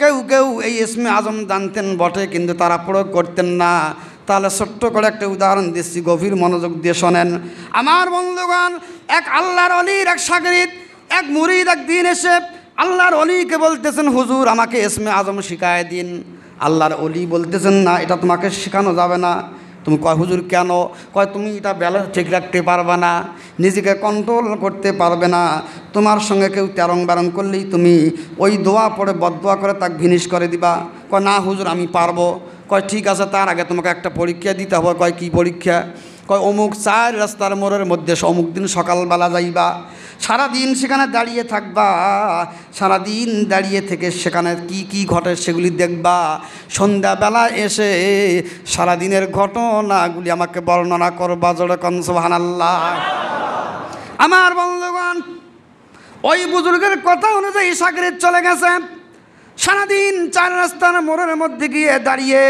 কেউ কেউ এই ইসমে আজম জানতেন বটে, কিন্তু তারা প্রয়োগ করতেন না। তাহলে ছোট্ট করে একটা উদাহরণ দিচ্ছি, গভীর মনোযোগ দিয়ে শোনেন। আমার বন্ধুগণ, এক আল্লাহর অলির এক শাগরিদ, এক মুরিদ একদিন এসে আল্লাহর অলিকে বলতেছেন, হুজুর আমাকে ইসমে আজম শিখায় দিন। আল্লাহর অলি বলতেছেন, না, এটা তোমাকে শেখানো যাবে না। তুমি কয়, হুজুর কেন? কয়, তুমি এটা ব্যালেন্স ঠিক রাখতে পারবে না, নিজেকে কন্ট্রোল করতে পারবে না। তোমার সঙ্গে কেউ তেরং বেরং করলেই তুমি ওই দোয়া পড়ে বদদোয়া করে তাকে ভিনিশ করে দিবা। কয়, না হুজুর আমি পারবো। কয়, ঠিক আছে, তার আগে তোমাকে একটা পরীক্ষা দিতে হবে। কয়, কী পরীক্ষা? কয়, অমুক 4 রাস্তার মোড়ের মধ্যে অমুক দিন সকালবেলা যাইবা, সারাদিন সেখানে দাঁড়িয়ে থাকবা, সারাদিন দাঁড়িয়ে থেকে সেখানে কি কি ঘটে সেগুলি দেখবা, সন্ধ্যাবেলা এসে সারাদিনের ঘটনাগুলি আমাকে বর্ণনা করবা। জোরে কোন সুবহানাল্লাহ। আমার বন্ধুগণ, ওই বুজুর্গের কথা অনুযায়ী শাগরিদ চলে গেছে। সারাদিন 4 রাস্তার মোড়ের মধ্যে গিয়ে দাঁড়িয়ে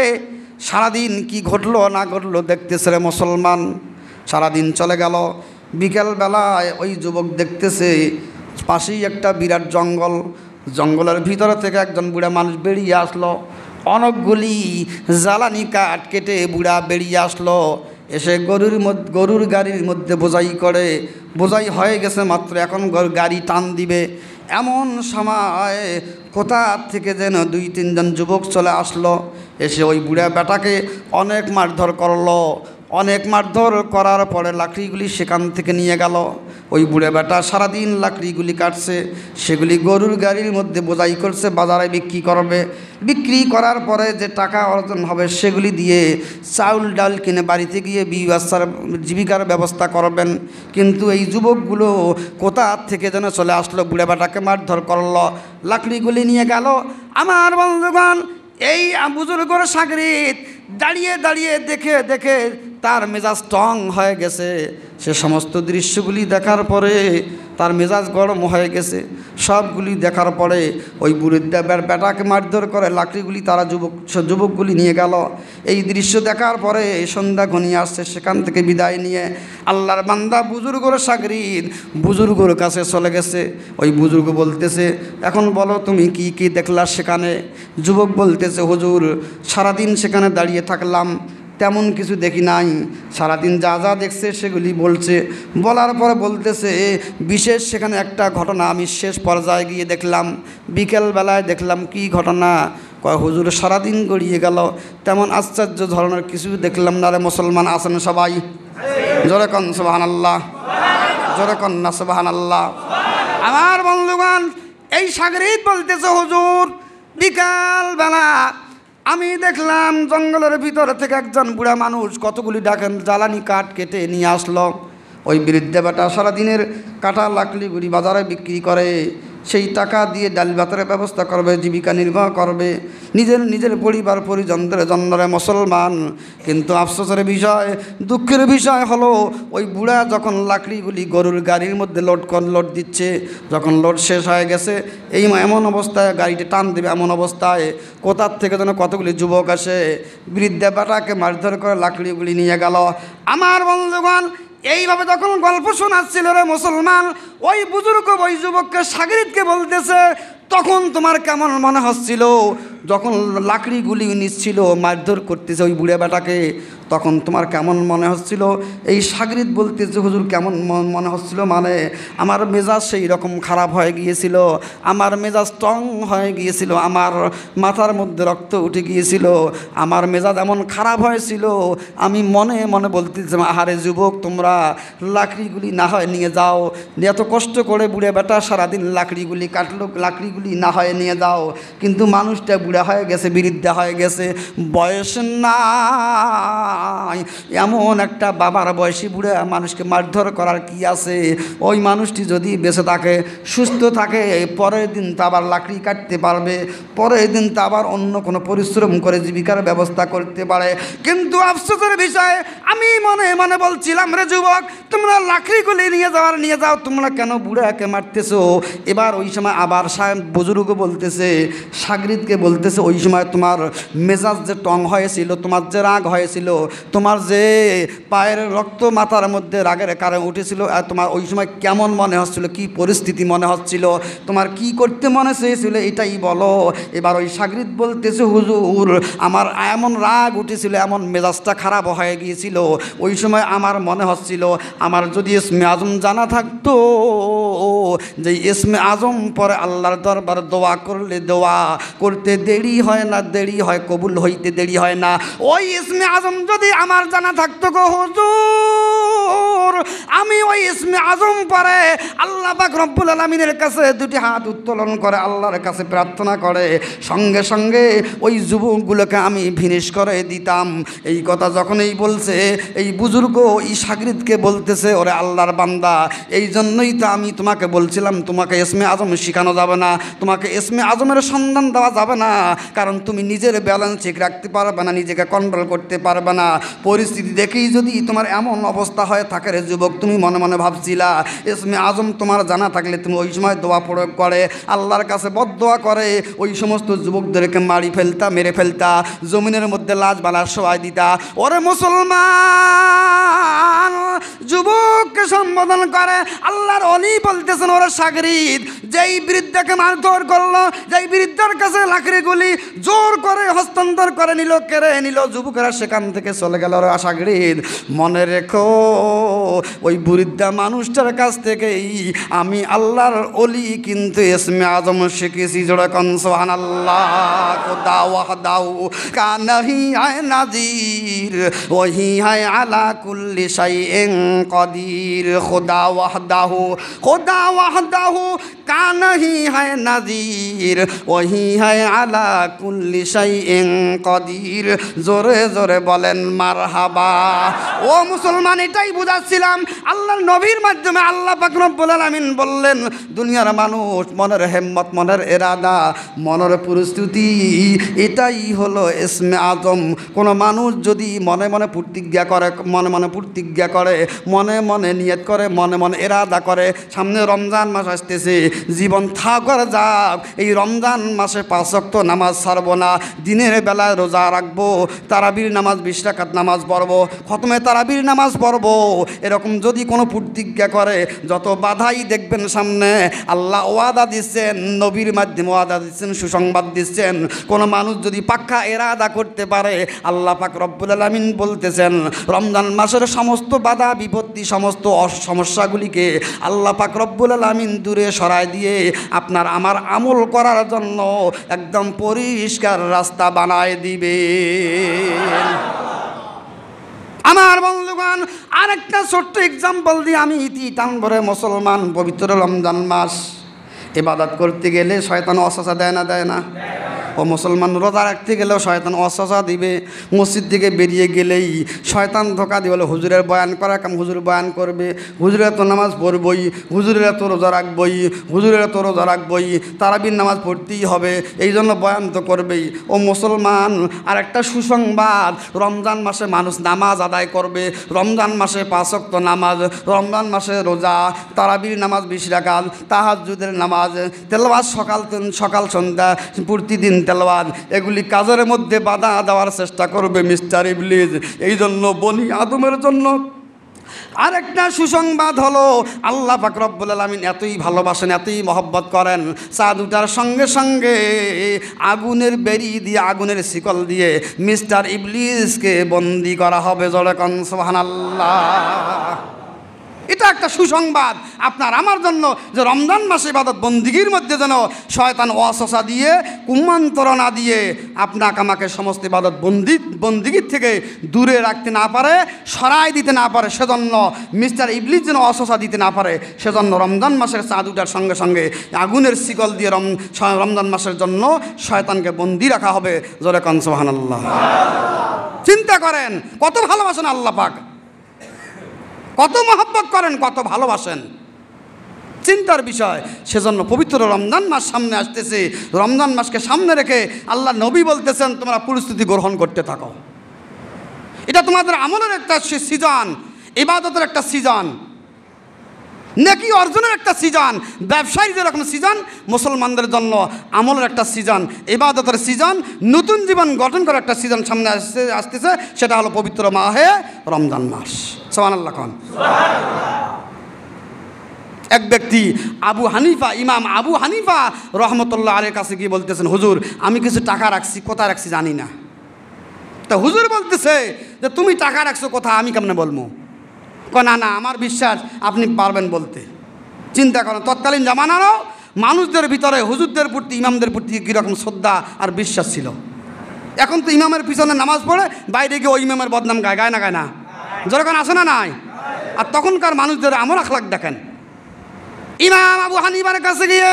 সারাদিন কি ঘটলো না ঘটলো দেখতেছে রে মুসলমান। সারাদিন চলে গেল। বিকেলবেলায় ওই যুবক দেখতেছে পাশেই একটা বিরাট জঙ্গল, জঙ্গলের ভিতরে থেকে একজন বুড়া মানুষ বেরিয়ে আসলো। অনেকগুলি জ্বালানি কাঠ কেটে বুড়া বেরিয়ে আসলো, এসে গরুর গাড়ির মধ্যে বোঝাই করে। বোঝাই হয়ে গেছে মাত্র, এখন গাড়ি টান দিবে। এমন সময় কোথা থেকে যেন 2-3 জন যুবক চলে আসলো, এসে ওই বুড়া বেটাকে অনেক মারধর করলো। অনেক মারধর করার পরে লাকড়িগুলি সেখান থেকে নিয়ে গেল। ওই বুড়ে বেটা সারাদিন লাকড়িগুলি কাটছে, সেগুলি গরুর গাড়ির মধ্যে বোঝাই করছে, বাজারে বিক্রি করবে। বিক্রি করার পরে যে টাকা অর্জন হবে সেগুলি দিয়ে চাউল ডাল কিনে বাড়িতে গিয়ে জীবিকার ব্যবস্থা করবেন। কিন্তু এই যুবকগুলো কোথা থেকে যেন চলে আসলো, বুড়ে বেটাকে মারধর করলো, লাকড়িগুলি নিয়ে গেল। আমার বন্ধুগণ, এই বুজুর্গর শাগরিদ দাঁড়িয়ে দাঁড়িয়ে দেখে দেখে তার মেজাজ টং হয়ে গেছে। সে সমস্ত দৃশ্যগুলি দেখার পরে তার মেজাজ গরম হয়ে গেছে। সবগুলি দেখার পরে ওই বুড়িটা বেটাকে মারধর করে লাকড়িগুলি তারা যুবকগুলি নিয়ে গেল। এই দৃশ্য দেখার পরে সন্ধ্যা ঘনিয়ে আসছে। সেখান থেকে বিদায় নিয়ে আল্লাহর বান্দা বুজুর্গর শাগরিদ বুজুর্গর কাছে চলে গেছে। ওই বুজুর্গ বলতেছে, এখন বলো তুমি কি কি দেখলা সেখানে? যুবক বলতেছে, হুজুর সারাদিন সেখানে দাঁড়িয়ে থাকলাম, তেমন কিছু দেখি নাই। সারাদিন যা যা দেখছে সেগুলি বলছে। বলার পরে বলতেছে, বিশেষ সেখানে একটা ঘটনা আমি শেষ পর্যায়ে গিয়ে দেখলাম। বিকেলবেলায় দেখলাম। কি ঘটনা? কয়, হুজুর সারাদিন গড়িয়ে গেল, তেমন আশ্চর্য ধরনের কিছু দেখলাম না রে মুসলমান। আছেন সবাই? জোরে কন সুবহানাল্লাহ, জোরে কন না সুবহানাল্লাহ। আমার বন্ধুগণ, এই শাগরিদ বলতেছে, হুজুর বিকালবেলা আমি দেখলাম জঙ্গলের ভিতর থেকে একজন বুড়া মানুষ কতগুলি জ্বালানি কাঠ কেটে নিয়ে আসলো। ওই বৃদ্ধ বেটা সারাদিনের কাটা লাকড়িগুলি বাজারে বিক্রি করে, সেই টাকা দিয়ে ডাল ভাতের ব্যবস্থা করবে, জীবিকা নির্বাহ করবে, নিজের পরিবার পরিজনদের জন্যরে মুসলমান। কিন্তু আফসোসের বিষয়, দুঃখের বিষয় হলো, ওই বুড়া যখন লাকড়িগুলি গরুর গাড়ির মধ্যে লোড দিচ্ছে, যখন লোড শেষ হয়ে গেছে, এমন অবস্থায় গাড়িতে টান দেবে, এমন অবস্থায় কোথার থেকে যেন কতগুলি যুবক আসে, বৃদ্ধা বেটাকে মারধর করে লাকড়িগুলি নিয়ে গেল। আমার বন্ধুগণ, এইভাবে যখন গল্প শোনাচ্ছিল রে মুসলমান, ওই বুজুর্গ ওই যুবককে শাগরিদকে বলতেছে, তখন তোমার কেমন মনে হচ্ছিল যখন লাকড়িগুলি নিচ্ছিল, মারধর করতেছে ওই বুড়ে বেটাকে, তখন তোমার কেমন মনে হচ্ছিল? এই শাগরিদ বলতেছে, হুজুর কেমন মনে হচ্ছিল মানে আমার মেজাজ সেই রকম খারাপ হয়ে গিয়েছিল, আমার মেজাজ টং হয়ে গিয়েছিল, আমার মাথার মধ্যে রক্ত উঠে গিয়েছিল, আমার মেজাজ এমন খারাপ হয়েছিল, আমি মনে মনে বলতেছিলাম, আহারে যুবক, তোমরা লাকড়িগুলি না হয় নিয়ে যাও, এত কষ্ট করে বুড়ে বেটা সারাদিন লাকড়িগুলি কাটলো, লাকড়িগুলি না হয় নিয়ে যাও। কিন্তু মানুষটা বুড়া হয়ে গেছে, বৃদ্ধা হয়ে গেছে, বয়স নাই, এমন একটা বাবার বয়সী বুড়া মানুষকে মারধর করার কি আছে? ওই মানুষটি যদি বেঁচে থাকে, সুস্থ থাকে, পরের দিন তা আবার লাকড়ি কাটতে পারবে, পরের দিন তা আবার অন্য কোনো পরিশ্রম করে জীবিকার ব্যবস্থা করতে পারে। কিন্তু আফসোসের বিষয়, আমি মনে মনে বলছিলাম, রে যুবক, তোমরা লাকড়িগুলি নিয়ে যাও, তোমরা কেন বুড়াকে মারতেছো? এবার ওই সময় আবার বুজুর্গ বলতেছে, শাগরিদকে বলতেছে, ওই সময় তোমার মেজাজ যে টং হয়েছিল, তোমার যে রাগ হয়েছিল, তোমার যে পায়ের রক্ত মাথার মধ্যে রাগের কারণে উঠেছিল, আর তোমার ওই সময় কেমন মনে হচ্ছিল, কি পরিস্থিতি মনে হচ্ছিল, তোমার কি করতে মনে চেয়েছিল এটাই বলো। এবার ওই শাগরিদ বলতেছে, হুজুর আমার এমন রাগ উঠেছিল, এমন মেজাজটা খারাপ হয়ে গিয়েছিল, ওই সময় আমার মনে হচ্ছিল আমার যদি ইসমে আজম জানা থাকতো, যে ইসমে আজম পরে আল্লাহর দরবার দোয়া করলে দোয়া করতে দেরি হয় না, দেরি হয়, কবুল হইতে দেরি হয় না। ওই ইসমে আজম যদি আমার জানা থাকতো গো হুজুর, আমি ওই ইসমে আজম পরে আল্লাহ পাক রব্বুল আলামিনের কাছে দুটি হাত উত্তোলন করে আল্লাহর কাছে প্রার্থনা করে সঙ্গে সঙ্গে ওই যুবকগুলোকে আমি ফিনিশ করে দিতাম। এই কথা যখনই বলছে এই বুজুর্গ এই শাগরিদকে বলতেছে, ওরে আল্লাহর বান্দা, এই জন্যই তো আমি তোমাকে বলছিলাম তোমাকে ইসমে আজম শেখানো যাবে না, তোমাকে ইসমে আজমের সন্ধান দেওয়া যাবে না, কারণ তুমি নিজের ব্যালেন্স ঠিক রাখতে পারবে না, নিজেকে কন্ট্রোল করতে পারবে না। পরিস্থিতি দেখেই যদি তোমার এমন অবস্থা হয় থাকে রে যুবক, তুমি মনে মনে ভাবছিলা ইসমে আজম তোমার জানা থাকলে তুমি ওই সময় দোয়া প্রয়োগ করে আল্লাহর কাছে বদদোয়া করে ওই সমস্ত যুবকদেরকে মারি ফেলতা, মেরে ফেলতা, জমিনের মধ্যে লাশ বালার শোয়াই দিতা। ওরে মুসলমান, যুবককে সম্বোধন করে আল্লাহর ওলি বলতেছেন, ওরে শাগরিদ, যেই বৃদ্ধাকে মারধর করলো, যেই বৃদ্ধার কাছে লাকড়ি গুলি জোর করে হস্তান্তর করে নিল, কেড়ে নিল, যুবকেরা সেখান থেকে চলে গেল। ওরে শাগরিদ, মনে রেখো ওই বৃদ্ধা মানুষটার কাছ থেকেই আমি আল্লাহর ওলি কিন্তু ইসমে আজম শিখেছি। জোড়া কন সুবহানাল্লাহ। খুদা ওয়াহদাহু কানাহি আয় নাজির ওহি হায় আলা কুল্লি শাইইন কাদির। খুদা ওয়াহদাহু, খুদা ওয়াহদাহু কানাহি হায় নাজির ওহি হায় আলা কুল্লি শাইইন কাদির। জোরে জোরে বলেন মারহাবা। ও মুসলমান, এটাই বুঝাচ্ছিলাম আল্লাহর নবীর মাধ্যমে আল্লাহ পাক রব্বুল আলামিন বললেন, দুনিয়ার মানুষ মনের হেম্মত, মনের এরাদা, মনের পরিস্থিতি এটাই হলো ইসমে আজম। কোনো মানুষ যদি মনে মনে প্রতিজ্ঞা করে, মনে মনে প্রতিজ্ঞা করে, মনে মনে নিয়ত করে, মনে মনে এরাদা করে, সামনে রমজান মাস আসতেছে, জীবন থাকার যাক, এই রমজান মাসে 5 ওয়াক্ত নামাজ ছাড়বো না, দিনের বেলায় রোজা রাখবো, তারাবির নামাজ 20 রাকাত নামাজ পড়বো, খতমে তারাবির নামাজ পড়বো, এরকম যদি কোনো প্রতিজ্ঞা করে, যত বাধাই দেখবেন সামনে, আল্লাহ ওয়াদা দিচ্ছেন, নবীর মাধ্যমে ওয়াদা দিচ্ছেন, সুসংবাদ দিচ্ছেন, কোনো মানুষ যদি পাক্কা এরাদা করতে পারে, আল্লাহ পাক রব্বুল আলামিন বলতেছেন রমজান মাসের সমস্ত বাধা বিপত্তি, সমস্ত সমস্যাগুলিকে আল্লাহ পাক রব্বুল আলামিন দূরে সরায় দিয়ে আপনার আমার আমল করার জন্য একদম পরিষ্কার রাস্তা বানায় দিবে। আমার বন্ধুগণ, আরেকটা ছোট্ট এক্সাম্পল দিয়ে আমি ইতি টানবরে। মুসলমান, পবিত্র রমজান মাস, ইবাদত করতে গেলে শয়তান ওয়াসওয়াসা দেয় না, দেয় না? ও মুসলমান, রোজা রাখতে গেলেও শয়তান ওয়াসওয়াসা দিবে। মসজিদ থেকে বেরিয়ে গেলেই শয়তান ধোকা দিয়ে বলে হুজুরের বয়ান করা কাম, হুজুর বয়ান করবে, হুজুরের তো নামাজ পড়বই, হুজুরের তো রোজা রাখবই, হুজুরের তো রোজা রাখবই, তারাবির নামাজ পড়তেই হবে, এই জন্য বয়ান তো করবেই। ও মুসলমান, আর একটা সুসংবাদ, রমজান মাসে মানুষ নামাজ আদায় করবে, রমজান মাসে 5 ওয়াক্ত নামাজ, রমজান মাসে রোজা, তারাবির নামাজ 20 রাকাত, তাহাজ্জুদের নামাজ, তেলাওয়াত সকাল সন্ধ্যা প্রতিদিন তেলাওয়াত, এগুলি কাজের মধ্যে বাধা দেওয়ার চেষ্টা করবে মিস্টার ইবলিস। এই জন্য বনি আদমের জন্য আরেকটা সুসংবাদ হলো, আল্লাহ পাক রব্বুল আলামিন এতই ভালোবাসেন, এতই মহব্বত করেন, চাঁদ উঠার সঙ্গে সঙ্গে আগুনের বেরি দিয়ে, আগুনের শিকল দিয়ে মিস্টার ইবলিসকে বন্দি করা হবে। জোরে কোন সুবহানাল্লাহ। এটা একটা সুসংবাদ আপনার আমার জন্য, যে রমজান মাসে ইবাদত বন্দিগির মধ্যে যেন শয়তান ওয়াসওয়াসা দিয়ে, কুমন্ত্রণা দিয়ে আপনাকে আমাকে সমস্ত ইবাদত বন্দিগির থেকে দূরে রাখতে না পারে, সরাই দিতে না পারে, সেজন্য মিস্টার ইবলিস যেন ওয়াসওয়াসা দিতে না পারে, সেজন্য রমজান মাসের চাঁদ উঠার সঙ্গে সঙ্গে আগুনের শিকল দিয়ে রমজান মাসের জন্য শয়তানকে বন্দি রাখা হবে। জোরে কোন সুবহানাল্লাহ। চিন্তা করেন কত ভালোবাসেন আল্লাহ পাক, কত মহব্বত করেন, কত ভালোবাসেন, চিন্তার বিষয়। সেজন্য পবিত্র রমজান মাস সামনে আসতেছে, রমজান মাসকে সামনে রেখে আল্লাহ নবী বলতেছেন তোমরা প্রস্তুতি গ্রহণ করতে থাকো। এটা তোমাদের আমলের একটা সিজন, ইবাদতের একটা সিজন। নেকি অর্জনের একটা সিজন, ব্যবসায়ী যেরকম সিজন, মুসলমানদের জন্য আমলের একটা সিজন, ইবাদতের সিজন, নতুন জীবন গঠন করার একটা সিজন সামনে আসতেছে। সেটা হলো পবিত্র মাহে রমজান মাস। সুবহানাল্লাহ খান। এক ব্যক্তি আবু হানিফা, ইমাম আবু হানিফা রহমতুল্লাহ আলাইহির কাছে গিয়ে বলতেছেন, হুজুর আমি কিছু টাকা রাখছি, কোথায় রাখছি জানি না। তা হুজুর বলতেছে যে তুমি টাকা রাখছো কোথায়, আমি কেমনে বলবো? না না, আমার বিশ্বাস আপনি পারবেন বলতে। চিন্তা করেন, তৎকালীন জামানারও মানুষদের ভিতরে হুজুরদের প্রতি, ইমামদের প্রতি কীরকম শ্রদ্ধা আর বিশ্বাস ছিল। এখন তো ইমামের পিছনে নামাজ পড়ে বাইরে গিয়ে ওই ইমামের বদনাম গায় না গায় না, যখন আসে না নাই। আর তখনকার মানুষদের আমল আখলাক দেখেন। ইমাম আবু হানিফার কাছে গিয়ে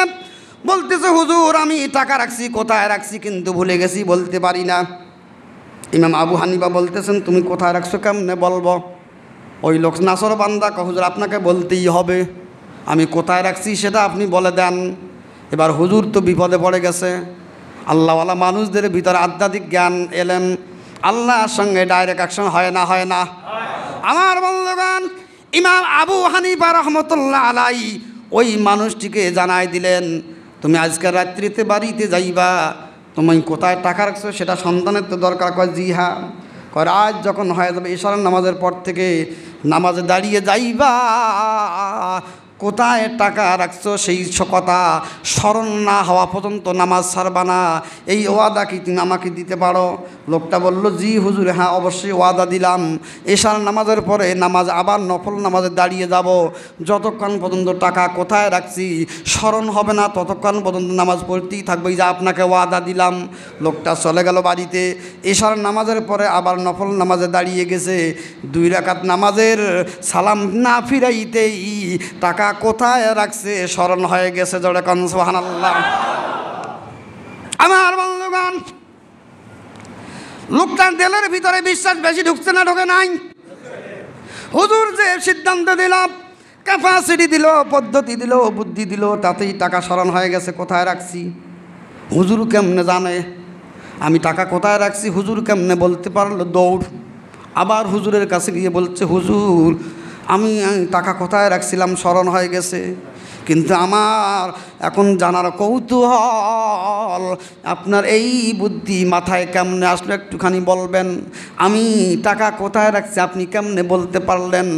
বলতেছে, হুজুর আমি টাকা রাখছি, কোথায় রাখছি কিন্তু ভুলে গেছি, বলতে পারি না। ইমাম আবু হানিফা বলতেছেন, তুমি কোথায় রাখছো কেমনে বলবো? ওই লোক নাসর বান্দা, হুজুর আপনাকে বলতেই হবে, আমি কোথায় রাখছি সেটা আপনি বলে দেন। এবার হুজুর তো বিপদে পড়ে গেছে। আল্লাহওয়ালা মানুষদের ভিতরে আধ্যাত্মিক জ্ঞান এলেন, আল্লাহর সঙ্গে ডাইরেক্ট অ্যাকশন হয় না? হয় না? আমার বন্ধুগণ, ইমাম আবু হানিফা রহমতুল্লাহ আলাইহি ওই মানুষটিকে জানাই দিলেন, তুমি আজকের রাত্রিতে বাড়িতে যাইবা, তুমি কোথায় টাকা রাখছো সেটা সন্তানের তো দরকার। কয় জি হ্যাঁ। কয় আজ যখন হয়ে যাবে ইশারার নামাজের পর থেকে নামাজে দাঁড়িয়ে যাইবা, কোথায় টাকা রাখছো সেই কথা স্মরণ না হওয়া পর্যন্ত নামাজ ছাড়বা না। এই ওয়াদা কি তুমি আমাকে দিতে পারো? লোকটা বলল, জি হুজুর, হ্যাঁ অবশ্যই ওয়াদা দিলাম। এশার নামাজের পরে নামাজ আবার নফল নামাজে দাঁড়িয়ে যাব, যতক্ষণ পর্যন্ত টাকা কোথায় রাখছি স্মরণ হবে না ততক্ষণ পর্যন্ত নামাজ পড়তেই থাকবে, যা আপনাকে ওয়াদা দিলাম। লোকটা চলে গেল বাড়িতে। এশার নামাজের পরে আবার নফল নামাজে দাঁড়িয়ে গেছে। 2 রাকাত নামাজের সালাম না ফিরাইতেই টাকা কোথায় রাখছে স্মরণ হয়ে গেছে। জোরে কোন সুবহানাল্লাহ। আমার বন্ধুগণ, লোকটার দিলের ভিতরে বিশ্বাস বেশি ঢুকছে না ঢোকে নাই? হুজুর যে সিদ্ধান্ত দিল, ক্যাপাসিটি দিল, পদ্ধতি দিল, বুদ্ধি দিল, তাতেই টাকা স্মরণ হয়ে গেছে কোথায় রাখছি। হুজুর কেমনে জানে আমি টাকা কোথায় রাখছি? হুজুর কেমনে বলতে পারলো? দৌড় আবার হুজুরের কাছে গিয়ে বলছে, হুজুর আমি টাকা কোথায় রাখছিলাম স্মরণ হয়ে গেছে, কিন্তু আমার এখন জানার কৌতূহল, আপনার এই বুদ্ধি মাথায় কেমনে আসলো একটুখানি বলবেন। আমি টাকা কোথায় রাখছি আপনি কেমনে বলতে পারলেন?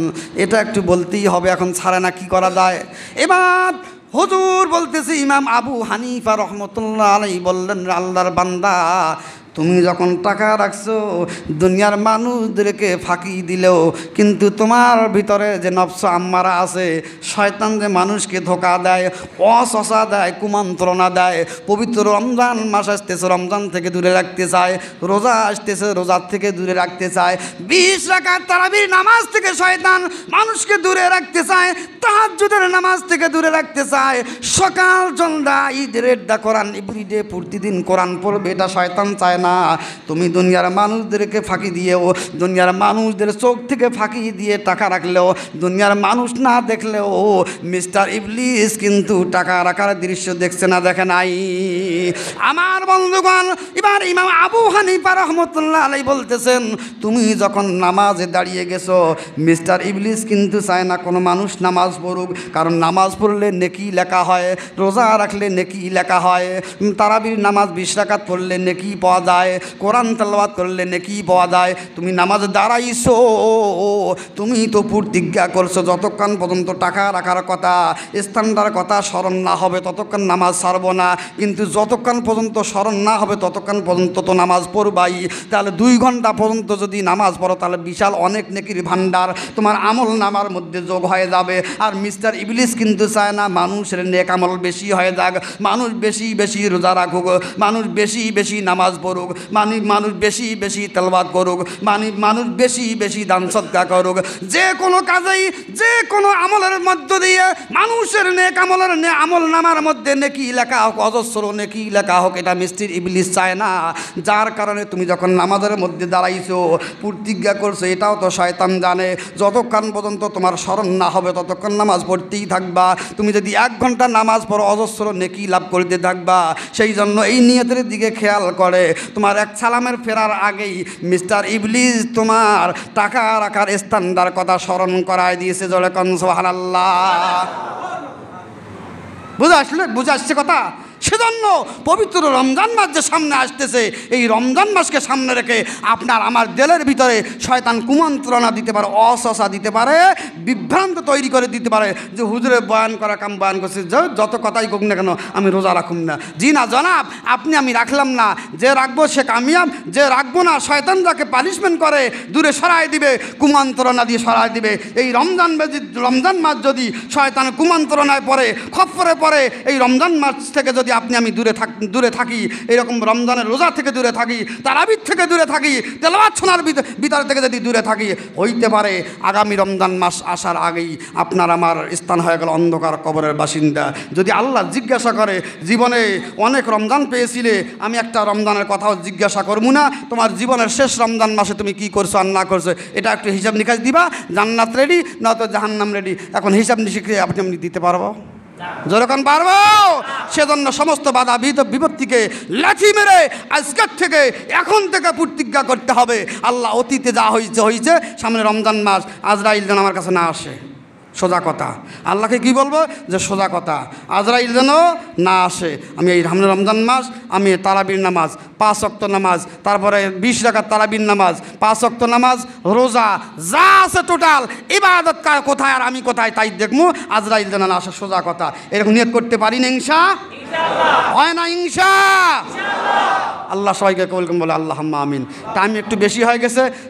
এটা একটু বলতেই হবে, এখন ছাড়ে না, কি করা যায়? এবার হুজুর বলতেছি, ইমাম আবু হানিফা রহমতুল্লাহ আলাইহি বললেন, আল্লাহর বান্দা তুমি যখন টাকা রাখছো দুনিয়ার মানুষদেরকে ফাঁকি দিলেও কিন্তু তোমার ভিতরে যে নফস আম্মারা আছে, শয়তান যে মানুষকে ধোকা দেয়, অসসা দেয়, কুমন্ত্রণা দেয়, পবিত্র রমজান মাস আসতেছে, রমজান থেকে দূরে রাখতে চায়, রোজা আসতেছে, রোজার থেকে দূরে রাখতে চায়, 20 রাকাত তারাবির নামাজ থেকে শয়তান মানুষকে দূরে রাখতে চায়, তাহাজ্জুদের নামাজ থেকে দূরে রাখতে চায়, সকাল সন্ধ্যা ঈদের দা কোরআন এভরিডে প্রতিদিন কোরআন পড়বে, এটা শয়তান চায় না। তুমি দুনিয়ার মানুষদেরকে ফাঁকি দিয়েও, দুনিয়ার মানুষদের চোখ থেকে ফাঁকি দিয়ে টাকা রাখলেও, দুনিয়ার মানুষ না দেখলেও মিস্টার ইবলিস কিন্তু টাকা রাখার দৃশ্য দেখছে না, দেখে নাই? আমার বন্ধুগণ, এবার ইমাম আবু হানিফা রহমতুল্লাহ আলাইহি বলতেছেন, তুমি যখন নামাজে দাঁড়িয়ে গেছো, মিস্টার ইবলিস কিন্তু চায় না কোনো মানুষ নামাজ পড়ুক, কারণ নামাজ পড়লে নেকি লেখা হয়, রোজা রাখলে নেকি লেখা হয়, তারাবির নামাজ 20 রাকাত পড়লে নেকি পাওয়া যায়, কোরআন তেলাওয়াত করলে নেকি পাওয়া যায়। তুমি নামাজ দাঁড়াইছো, তুমি তো প্রতিজ্ঞা করছো যতক্ষণ পর্যন্ত টাকা রাখার কথা, স্থানটার কথা স্মরণ না হবে ততক্ষণ নামাজ ছাড়বো না, কিন্তু যতক্ষণ পর্যন্ত স্মরণ না হবে ততক্ষণ পর্যন্ত তো নামাজ পড়বাই। তাহলে 2 ঘন্টা পর্যন্ত যদি নামাজ পড়ো তাহলে বিশাল অনেক নেকির ভান্ডার তোমার আমল নামার মধ্যে যোগ হয়ে যাবে। আর মিস্টার ইবলিস কিন্তু চায় না মানুষের নেক আমল বেশি হয়ে যাক, মানুষ বেশি বেশি রোজা রাখুক, মানুষ বেশি বেশি নামাজ পড়ুক, মানুষ বেশি বেশি তেলাওয়াত করুক, মানুষ বেশি বেশি দান সদকা করুক। যে কোনো কাজেই, যে কোনো আমলের মধ্য দিয়ে মানুষের নেক আমলের আমল নামার মধ্যে নেকি লেখা হোক, অজস্র নেকি লেখা হোক, এটা মিস্টার ইবলিস চায় না। যার কারণে তুমি যখন নামাজের মধ্যে দাঁড়াইছো, প্রতিজ্ঞা করছো, এটাও তো শয়তান জানে যতক্ষণ পর্যন্ত তোমার স্মরণ না হবে ততক্ষণ নামাজ পড়তেই থাকবা। তুমি যদি 1 ঘন্টা নামাজ পড়ো অজস্র নেকি লাভ করতে থাকবা। সেই জন্য এই নিয়তের দিকে খেয়াল করে তোমার এক সালামের ফেরার আগেই মিস্টার ইবলিস তোমার টাকা রাখার স্থানটার কথা স্মরণ করায় দিয়েছে। জোরে কোন সুবহানাল্লাহ। বুঝে আসছে কথা? সেজন্য পবিত্র রমজান মাস যে সামনে আসতেছে, এই রমজান মাসকে সামনে রেখে আপনার আমার দিলের ভিতরে শয়তান কুমন্ত্রণা দিতে পারে, অসসা দিতে পারে, বিভ্রান্ত তৈরি করে দিতে পারে যে হুজুরে বয়ান করা কাম বয়ান করছে, যত কথাই হোক না কেন আমি রোজা রাখুম না। জি না জনাব, আমি রাখলাম না, যে রাখবো সে কামিয়াব, যে রাখবো না শয়তান যাকে পানিশমেন্ট করে দূরে সরাই দিবে, কুমন্ত্রণা দিয়ে সরাই দিবে। এই রমজান মাস যদি শয়তান কুমন্ত্রণায় পড়ে, খপ্পরে পড়ে, এই রমজান মাস থেকে যদি আমি দূরে থাকি, এইরকম রমজানের রোজা থেকে দূরে থাকি, তারাবির থেকে দূরে থাকি, তেলাওয়াত শোনার ভিতর থেকে যদি দূরে থাকি, হইতে পারে আগামী রমজান মাস আসার আগেই আপনার আমার স্থান হয়ে গেল অন্ধকার কবরের বাসিন্দা। যদি আল্লাহ জিজ্ঞাসা করে জীবনে অনেক রমজান পেয়েছিলে, আমি একটা রমজানের কথাও জিজ্ঞাসা করবো না, তোমার জীবনের শেষ রমজান মাসে তুমি কি করছো আর না করছো এটা একটু হিসাব নিকাশ দিবা। জান্নাত রেডি না তো জাহান্নাম রেডি, এখন হিসাব নিশিখে আপনি দিতে পারবো? যখন পারবো। সেজন্য সমস্ত বাধা বিপত্তিকে লাথি মেরে আজকের থেকে এখন থেকে প্রতিজ্ঞা করতে হবে, আল্লাহ অতীতে যা হয়েছে সামনে রমজান মাস আজরাইল যেন আমার কাছে না আসে। সোজা কথা, আল্লাহকে কি বলবো যে সোজা কথা, আজরাইল যেন না আসে। আমি এই রমজান মাস আমি তারাবির নামাজ 5 ওয়াক্ত নামাজ, তারপরে 20 রাকাত তারাবির নামাজ, 5 ওয়াক্ত নামাজ, রোজা যা আছে টোটাল ইবাদত কোথায় আর আমি কোথায় তাই দেখবো, আজরাইল যেন না আসে। সোজা কথা, এরকম নিয়ত করতে পারি না ইনশাআল্লাহ? হয় না ইনশাআল্লাহ? আল্লাহ সবাইকে কবুল করুন বলে আল্লাহুম্মা আমিন। টাইম একটু বেশি হয়ে গেছে।